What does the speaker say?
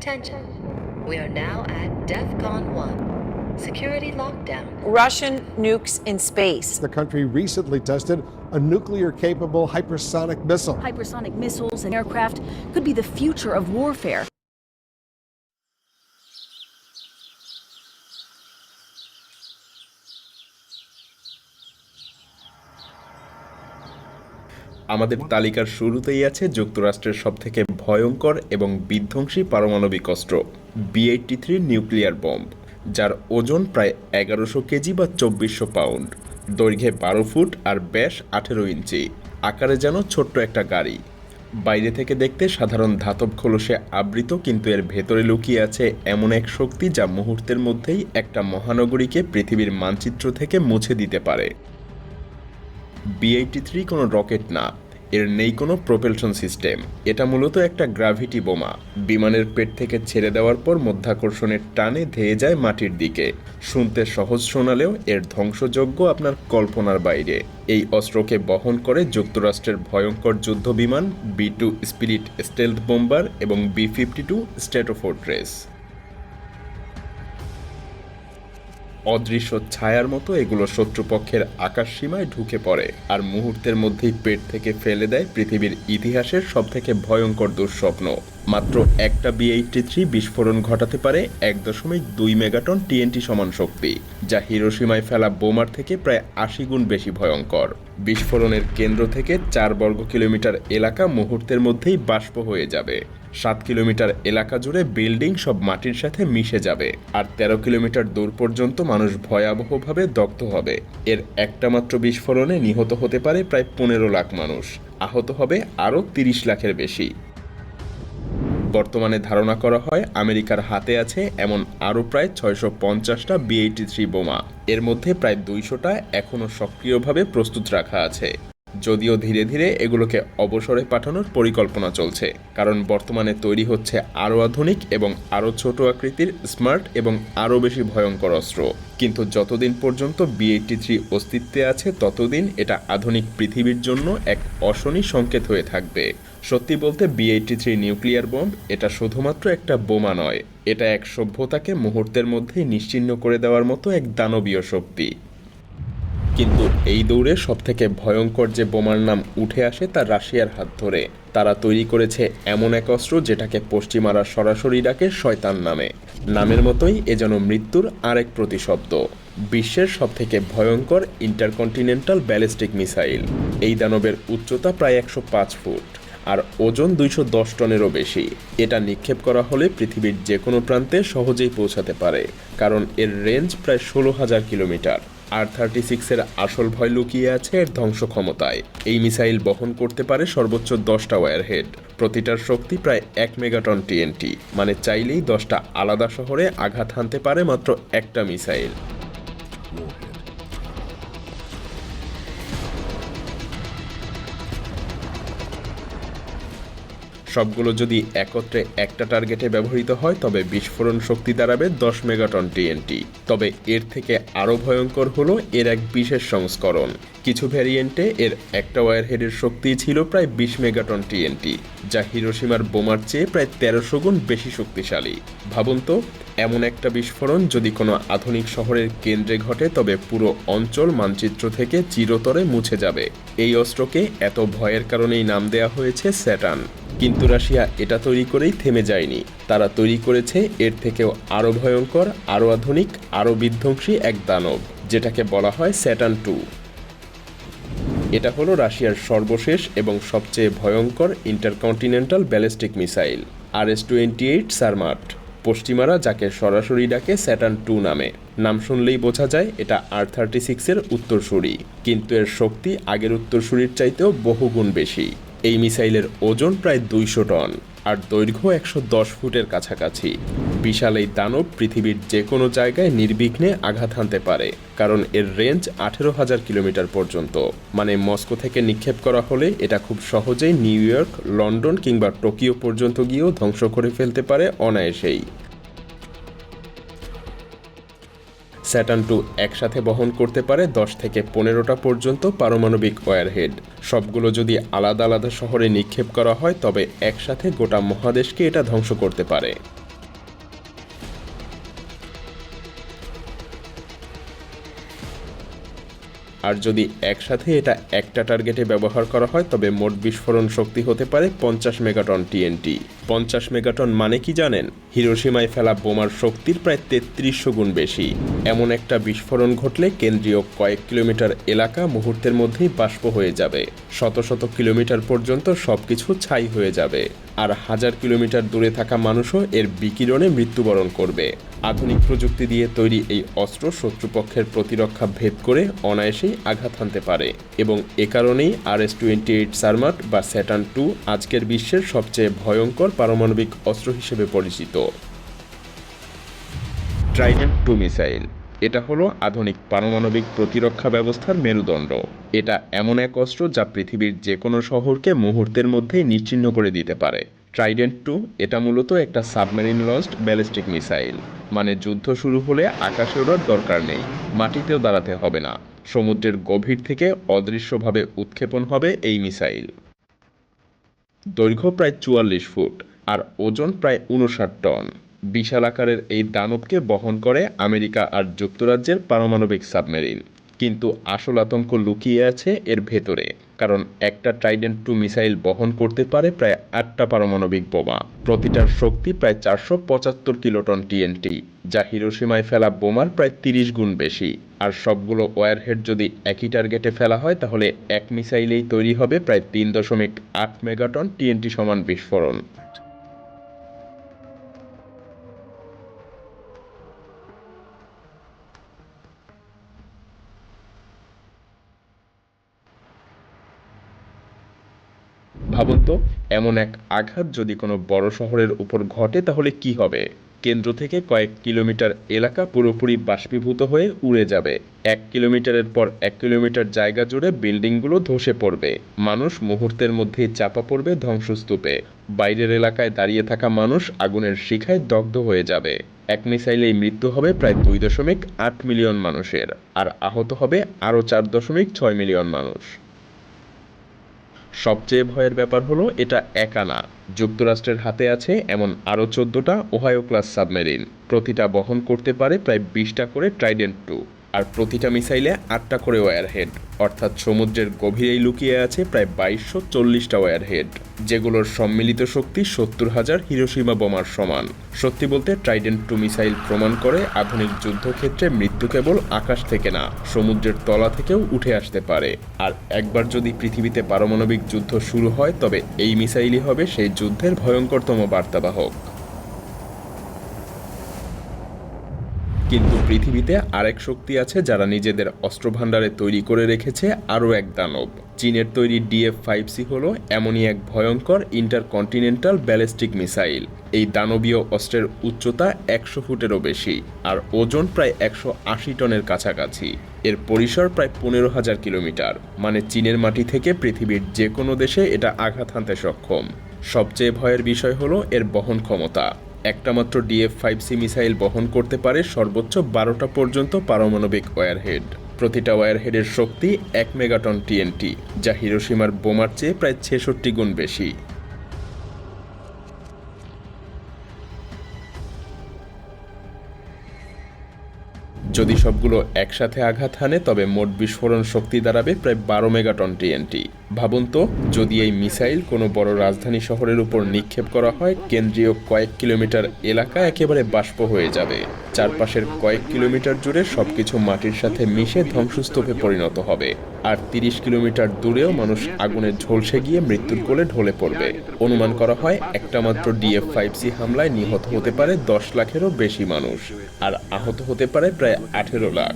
Attention. We are now at DEFCON 1. Security lockdown. Russian nukes in space. The country recently tested a nuclear-capable hypersonic missile. Hypersonic missiles and aircraft could be the future of warfare. আমাদের তালিকার শুরুতেই আছে যুক্তরাষ্ট্রের সবথেকে ভয়ঙ্কর এবং বিধ্বংসী পারমাণবিক অস্ত্র B-83 নিউক্লিয়ার বম্ব, যার ওজন প্রায় 1100 কেজি বা 2400 পাউন্ড, দৈর্ঘ্যে 12 ফুট আর ব্যাস 18 ইঞ্চি, আকারে যেন ছোট্ট একটা গাড়ি। বাইরে থেকে দেখতে সাধারণ ধাতব খোলসে আবৃত, কিন্তু এর ভেতরে লুকিয়ে আছে এমন এক শক্তি যা মুহূর্তের মধ্যেই একটা মহানগরীকে পৃথিবীর মানচিত্র থেকে মুছে দিতে পারে। B-83 কোনো রকেট না, এর নেই কোনো প্রোপেলশন সিস্টেম। এটা মূলত একটা গ্র্যাভিটি বোমা। বিমানের পেট থেকে ছেড়ে দেওয়ার পর মধ্যাকর্ষণের টানে ধেয়ে যায় মাটির দিকে। শুনতে সহজ শোনালেও এর ধ্বংসযজ্ঞ আপনার কল্পনার বাইরে। এই অস্ত্রকে বহন করে যুক্তরাষ্ট্রের ভয়ঙ্কর যুদ্ধ বিমান B-2 স্পিরিট স্টেলথ বোম্বার এবং B-52 স্ট্র্যাটোফোর্ট্রেস। অদৃশ্য ছায়ার মতো এগুলো শত্রুপক্ষের আকাশসীমায় ঢুকে পড়ে আর মুহূর্তের মধ্যেই পেট থেকে ফেলে দেয় পৃথিবীর ইতিহাসের সবথেকে ভয়ঙ্কর দুঃস্বপ্ন। মাত্র একটা B-83 বিস্ফোরণ ঘটাতে পারে 1.2 মেগাটন TNT সমান শক্তি, যা হিরোশিমায় ফেলা বোমার থেকে প্রায় 80 গুণ বেশি ভয়ঙ্কর। বিস্ফোরণের কেন্দ্র থেকে 4 বর্গ কিলোমিটার এলাকা মুহূর্তের মধ্যেই বাষ্প হয়ে যাবে। 7 কিলোমিটার এলাকা জুড়ে বিল্ডিং সব মাটির সাথে মিশে যাবে, আর 13 কিলোমিটার দূর পর্যন্ত মানুষ ভয়াবহভাবে দগ্ধ হবে। এর একটা মাত্র বিস্ফোরণে নিহত হতে পারে প্রায় 15 লাখ মানুষ, আহত হবে আরও 30 লাখের বেশি। বর্তমানে ধারণা করা হয় আমেরিকার হাতে আছে এমন আরও প্রায় 650টা B-83 বোমা। এর মধ্যে প্রায় 200টা এখনও সক্রিয়ভাবে প্রস্তুত রাখা আছে, যদিও ধীরে ধীরে এগুলোকে অবসরে পাঠানোর পরিকল্পনা চলছে, কারণ বর্তমানে তৈরি হচ্ছে আরও আধুনিক এবং আরও ছোট আকৃতির, স্মার্ট এবং আরও বেশি ভয়ঙ্কর অস্ত্র। কিন্তু যতদিন পর্যন্ত B-83 অস্তিত্বে আছে ততদিন এটা আধুনিক পৃথিবীর জন্য এক অশনি সংকেত হয়ে থাকবে। সত্যি বলতে B-83 নিউক্লিয়ার বম্ব এটা শুধুমাত্র একটা বোমা নয়, এটা এক সভ্যতাকে মুহূর্তের মধ্যেই নিশ্চিহ্ন করে দেওয়ার মতো এক দানবীয় শক্তি। কিন্তু এই দৌড়ে সবথেকে ভয়ঙ্কর যে বোমার নাম উঠে আসে তা রাশিয়ার হাত ধরে। তারা তৈরি করেছে এমন এক অস্ত্র যেটাকে পশ্চিমারা সরাসরি ডাকে শয়তান নামে। নামের মতোই এ যেন মৃত্যুর আরেক প্রতিশব্দ। বিশ্বের সবথেকে ভয়ঙ্কর ইন্টারকন্টিনেন্টাল ব্যালিস্টিক মিসাইল। এই দানবের উচ্চতা প্রায় 105 ফুট আর ওজন 210 টনেরও বেশি। এটা নিক্ষেপ করা হলে পৃথিবীর যে কোনো প্রান্তে সহজেই পৌঁছাতে পারে, কারণ এর রেঞ্জ প্রায় 16,000 কিলোমিটার। R-36 এর আসল ভয় লুকিয়ে আছে এর ধ্বংস ক্ষমতায়। এই মিসাইল বহন করতে পারে সর্বোচ্চ 10টা ওয়্যারহেড, প্রতিটার শক্তি প্রায় 1 মেগাটন TNT, মানে চাইলেই 10টা আলাদা শহরে আঘাত হানতে পারে মাত্র একটা মিসাইল। সবগুলো যদি একত্রে একটা টার্গেটে ব্যবহৃত হয় তবে বিস্ফোরণ শক্তি দাঁড়াবে 10 মেগাটন TNT। তবে এর থেকে আরও ভয়ঙ্কর হলো এর এক বিশেষ সংস্করণ। কিছু ভ্যারিয়েন্টে এর একটা ওয়্যারহেডের শক্তি ছিল প্রায় 20 মেগাটন TNT, যা হিরোশিমার বোমার চেয়ে প্রায় 1300 গুণ বেশি শক্তিশালী। ভাবুন তো, এমন একটা বিস্ফোরণ যদি কোনো আধুনিক শহরের কেন্দ্রে ঘটে তবে পুরো অঞ্চল মানচিত্র থেকে চিরতরে মুছে যাবে। এই অস্ত্রকে এত ভয়ের কারণেই নাম দেওয়া হয়েছে স্যাটার্ন। কিন্তু রাশিয়া এটা তৈরি করেই থেমে যায়নি। তারা তৈরি করেছে এর থেকেও আরও ভয়ঙ্কর, আরও আধুনিক, আরও বিধ্বংসী এক দানব, যেটাকে বলা হয় স্যাটার্ন 2। এটা হলো রাশিয়ার সর্বশেষ এবং সবচেয়ে ভয়ঙ্কর intercontinental ballistic missile RS-28 Sarmat. পশ্চিমারা যাকে সরাসরি ডাকে স্যাটার্ন 2 নামে। নাম শুনলেই বোঝা যায় এটা R-36 এর উত্তরসূরি, কিন্তু এর শক্তি আগের উত্তরসূরির চাইতেও বহুগুণ বেশি। এই মিসাইলের ওজন প্রায় 200 টন আর দৈর্ঘ্য 110 ফুটের কাছাকাছি। বিশাল এই দানব পৃথিবীর যে কোনো জায়গায় নির্বিঘ্নে আঘাত হানতে পারে, কারণ এর রেঞ্জ 18,000 কিলোমিটার পর্যন্ত। মানে মস্কো থেকে নিক্ষেপ করা হলে এটা খুব সহজেই নিউ ইয়র্ক, লন্ডন কিংবা টোকিও পর্যন্ত গিয়েও ধ্বংস করে ফেলতে পারে অনায়াসেই। স্যাটার্ন 2 একসাথে বহন করতে পারে 10 থেকে 15টা পর্যন্ত পারমাণবিক ওয়্যারহেড। সবগুলো যদি আলাদা আলাদা শহরে নিক্ষেপ করা হয় তবে একসাথে গোটা মহাদেশকে এটা ধ্বংস করতে পারে। আর যদি একসাথে এটা একটা টার্গেটে ব্যবহার করা হয় তবে মোট বিস্ফোরণ শক্তি হতে পারে 50 মেগাটন টিএনটি। 50 মেগাটন মানে কি জানেন? হিরোশিমায় ফেলা বোমার শক্তির প্রায় 3300 গুণ বেশি। এমন একটা বিস্ফোরণ ঘটলে কেন্দ্রীয় কয়েক কিলোমিটার এলাকা মুহূর্তের মধ্যেই বাষ্প হয়ে যাবে। শত শত কিলোমিটার পর্যন্ত সবকিছু ছাই হয়ে যাবে, আর হাজার কিলোমিটার দূরে থাকা মানুষও এর বিকিরণে মৃত্যুবরণ করবে। আধুনিক প্রযুক্তি দিয়ে তৈরি এই অস্ত্র শত্রুপক্ষের প্রতিরক্ষা ভেদ করে অনায়াসেই আঘাত হানতে পারে, এবং এ কারণেই RS-28 সারমাট বা স্যাটার্ন II আজকের বিশ্বের সবচেয়ে ভয়ঙ্কর পারমাণবিক অস্ত্র হিসেবে পরিচিত। ট্রাইডেন্ট II মিসাইল এটা হলো আধুনিক পারমাণবিক প্রতিরক্ষা ব্যবস্থার মেরুদণ্ড। এটা এমন এক অস্ত্র যা পৃথিবীর যে কোনো শহরকে মুহূর্তের মধ্যেই নিশ্চিহ্ন করে দিতে পারে। ট্রাইডেন্ট II এটা মূলত একটা সাবমেরিন লঞ্চড ব্যালিস্টিক মিসাইল, মানে যুদ্ধ শুরু হলে আকাশে ওড়ার দরকার নেই, মাটিতেও দাঁড়াতে হবে না, সমুদ্রের গভীর থেকে অদৃশ্যভাবে উৎক্ষেপণ হবে এই মিসাইল। দৈর্ঘ্য প্রায় 44 ফুট আর ওজন প্রায় 59 টন। বিশাল আকারের এই দানবকে বহন করে আমেরিকা আর যুক্তরাজ্যের পারমাণবিক সাবমেরিন। কিন্তু আসল আতঙ্ক লুকিয়ে আছে এর ভেতরে, কারণ একটা ট্রাইডেন্ট II মিসাইল বহন করতে পারে প্রায় 8টা পারমাণবিক বোমা। প্রতিটার শক্তি প্রায় 475 কিলোটন টিএনটি, যা হিরোশিমায় ফেলা বোমার প্রায় 30 গুণ বেশি। আর সবগুলো ওয়ারহেড যদি একই টার্গেটে ফেলা হয় তাহলে এক মিসাইলেই তৈরি হবে প্রায় 3.8 মেগাটন টিএনটি সমান বিস্ফোরণ। ভাবুন তো, এমন এক আঘাত যদি কোনো বড় শহরের উপর ঘটে তাহলে কি হবে? কেন্দ্র থেকে কয়েক কিলোমিটার এলাকা পুরোপুরি বাষ্পীভূত হয়ে উড়ে যাবে। 1 কিলোমিটারের পর 1 কিলোমিটার জায়গা জুড়ে বিল্ডিংগুলো ধসে পড়বে, মানুষ মুহূর্তের মধ্যেই চাপা পড়বে ধ্বংসস্তূপে। বাইরের এলাকায় দাঁড়িয়ে থাকা মানুষ আগুনের শিখায় দগ্ধ হয়ে যাবে। এক মিসাইলেই মৃত্যু হবে প্রায় 2.8 মিলিয়ন মানুষের, আর আহত হবে আরও 4.6 মিলিয়ন মানুষ। সবচেয়ে ভয়ের ব্যাপার হলো এটা একা না, যুক্তরাষ্ট্রের হাতে আছে এমন আরও 14টা ওহাইও ক্লাস সাবমেরিন। প্রতিটা বহন করতে পারে প্রায় 20টা করে ট্রাইডেন্ট II, আর প্রতিটা মিসাইলে 8টা করে ওয়্যারহেড, অর্থাৎ সমুদ্রের গভীরেই লুকিয়ে আছে প্রায় 2240টা ওয়্যারহেড, যেগুলোর সম্মিলিত শক্তি 70,000 হিরোশিমা বোমার সমান। সত্যি বলতে ট্রাইডেন্ট II মিসাইল প্রমাণ করে আধুনিক যুদ্ধক্ষেত্রে মৃত্যু কেবল আকাশ থেকে না, সমুদ্রের তলা থেকেও উঠে আসতে পারে। আর একবার যদি পৃথিবীতে পারমাণবিক যুদ্ধ শুরু হয় তবে এই মিসাইলই হবে সেই যুদ্ধের ভয়ঙ্করতম বার্তাবাহক। কিন্তু পৃথিবীতে আরেক শক্তি আছে যারা নিজেদের অস্ত্রভাণ্ডারে তৈরি করে রেখেছে আরও এক দানব। চীনের তৈরি DF-5C হলো এমনই এক ভয়ঙ্কর ইন্টারকন্টিনেন্টাল ব্যালিস্টিক মিসাইল। এই দানবীয় অস্ত্রের উচ্চতা 100 ফুটেরও বেশি, আর ওজন প্রায় 180 টনের কাছাকাছি। এর পরিসর প্রায় 15,000 কিলোমিটার, মানে চীনের মাটি থেকে পৃথিবীর যে কোনো দেশে এটা আঘাত হানতে সক্ষম। সবচেয়ে ভয়ের বিষয় হলো এর বহন ক্ষমতা। একটা মাত্র DF-5C মিসাইল বহন করতে পারে সর্বোচ্চ 12টা পর্যন্ত পারমাণবিক ওয়্যারহেড। প্রতিটা ওয়্যারহেডের শক্তি 1 মেগাটন টিএনটি, যা হিরোশিমার বোমার চেয়ে প্রায় 66 গুণ বেশি। যদি সবগুলো একসাথে আঘাত হানে তবে মোট বিস্ফোরণ শক্তি দাঁড়াবে প্রায় 12 মেগাটন টিএনটি। ভাবুন তো, যদি এই মিসাইল কোনো বড় রাজধানী শহরের উপর নিক্ষেপ করা হয়, কেন্দ্রীয় কয়েক কিলোমিটার এলাকা একেবারে বাষ্প হয়ে যাবে। চারপাশের কয়েক কিলোমিটার জুড়ে সবকিছু মাটির সাথে মিশে ধ্বংসস্তূপে পরিণত হবে, আর 30 কিলোমিটার দূরেও মানুষ আগুনে ঝলসে গিয়ে মৃত্যুর কোলে ঢলে পড়বে। অনুমান করা হয় একটা মাত্র DF-5C হামলায় নিহত হতে পারে 10 লাখেরও বেশি মানুষ, আর আহত হতে পারে প্রায় 18 লাখ।